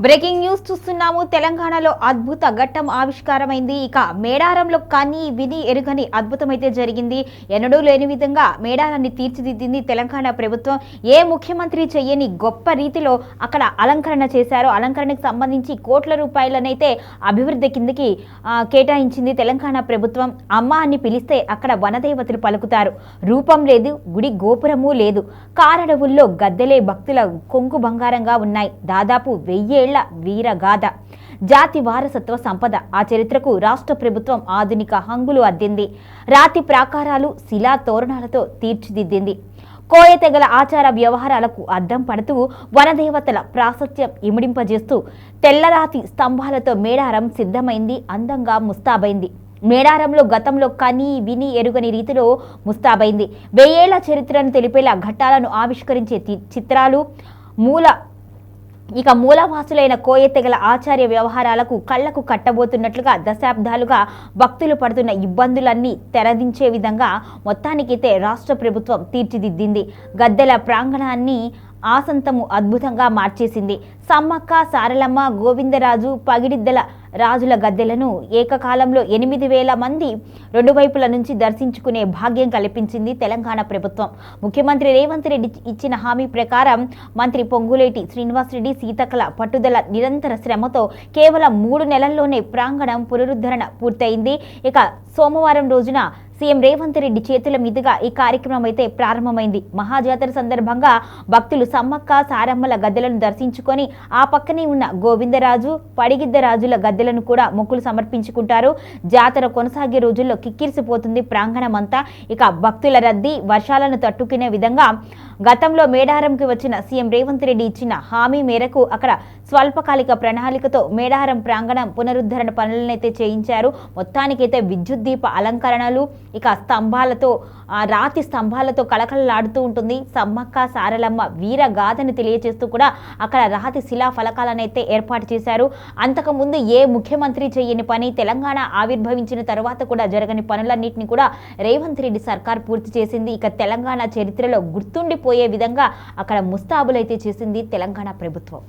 Breaking news చూస్తున్నాము. తెలంగాణలో అద్భుత ఘట్టం ఆవిష్కారమైంది. ఇక మేడారంలో కని విని ఎరుగని అద్భుతమైతే జరిగింది. ఎన్నడూ లేని విధంగా మేడారాన్ని తీర్చిదిద్దింది తెలంగాణ ప్రభుత్వం. ఏ ముఖ్యమంత్రి చెయ్యని గొప్ప రీతిలో అక్కడ అలంకరణ చేశారో, అలంకరణకు సంబంధించి కోట్ల రూపాయలనైతే అభివృద్ధి కిందకి కేటాయించింది తెలంగాణ ప్రభుత్వం. అమ్మ అని పిలిస్తే అక్కడ వనదేవతలు పలుకుతారు. రూపం లేదు, గుడి గోపురము లేదు. కారడవుల్లో గద్దెలే భక్తుల కొంగు బంగారంగా ఉన్నాయి. దాదాపు 1000 ఏళ్ల వీరగాథ, జాతి వారసత్వ సంపద. ఆ చరిత్రకు రాష్ట్ర ప్రభుత్వం ఆధునిక హంగులు అద్దింది. రాతి ప్రాకారాలు, శిలా తోరణాలతో తీర్చిదిద్దింది. కోయ తెగల ఆచార వ్యవహారాలకు అద్దం పడుతూ వనదేవతల ప్రాశస్త్యం ఇమిడింపజేస్తూ తెల్లరాతి స్తంభాలతో మేడారం సిద్ధమైంది, అందంగా ముస్తాబైంది. మేడారంలో గతంలో కని విని ఎరుగని రీతిలో ముస్తాబైంది. 1000 ఏళ్ల చరిత్రను తెలిపేలా ఘట్టాలను ఆవిష్కరించే చిత్రాలు, మూలవాసులైన కోయ తెగల ఆచార్య వ్యవహారాలకు కళ్లకు కట్టబోతున్నట్లుగా దశాబ్దాలుగా భక్తులు పడుతున్న ఇబ్బందులన్నీ తెరదించే విధంగా మొత్తానికైతే రాష్ట్ర ప్రభుత్వం తీర్చిదిద్దింది. గద్దెల ప్రాంగణాన్ని ఆసంతము అద్భుతంగా మార్చేసింది. సమ్మక్క, సారలమ్మ, గోవిందరాజు, పగిడిద్దల రాజుల గద్దెలను ఏకకాలంలో 8000 మంది రెండు వైపుల నుంచి దర్శించుకునే భాగ్యం కల్పించింది తెలంగాణ ప్రభుత్వం. ముఖ్యమంత్రి రేవంత్ రెడ్డి ఇచ్చిన హామీ ప్రకారం మంత్రి పొంగులేటి శ్రీనివాసరెడ్డి, సీతక్కల పట్టుదల, నిరంతర శ్రమతో కేవలం 3 నెలల్లోనే ప్రాంగణం పునరుద్ధరణ పూర్తయింది. ఇక సోమవారం రోజున సీఎం రేవంత్ రెడ్డి చేతుల మీదుగా ఈ కార్యక్రమం అయితే ప్రారంభమైంది. మహాజాతర సందర్భంగా భక్తులు సమ్మక్క, సారమ్మల గద్దెలను దర్శించుకొని ఆ పక్కనే ఉన్న గోవిందరాజు, పడిగిద్దరాజుల గద్దెలను కూడా మొక్కులు సమర్పించుకుంటారు. జాతర కొనసాగే రోజుల్లో కిక్కిరిసిపోతుంది ప్రాంగణమంతా. ఇక భక్తుల రద్దీ వర్షాలను తట్టుకునే విధంగా గతంలో మేడారంకి వచ్చిన సీఎం రేవంత్ రెడ్డి ఇచ్చిన హామీ మేరకు అక్కడ స్వల్పకాలిక ప్రణాళికతో మేడారం ప్రాంగణం పునరుద్ధరణ పనులనైతే చేయించారు. మొత్తానికైతే విద్యుత్ దీప అలంకరణలు, ఇక స్తంభాలతో, రాతి స్తంభాలతో కళకళలాడుతూ ఉంటుంది. సమ్మక్క సారలమ్మ వీరగాథను తెలియజేస్తూ కూడా అక్కడ రాతి శిలా ఫలకాలనైతే ఏర్పాటు చేశారు. అంతకుముందు ఏ ముఖ్యమంత్రి చేయని పని, తెలంగాణ ఆవిర్భవించిన తర్వాత కూడా జరగని పనులన్నింటినీ కూడా రేవంత్ రెడ్డి సర్కార్ పూర్తి చేసింది. ఇక తెలంగాణ చరిత్రలో గుర్తుండిపోయే విధంగా అక్కడ ముస్తాబులైతే చేసింది తెలంగాణ ప్రభుత్వం.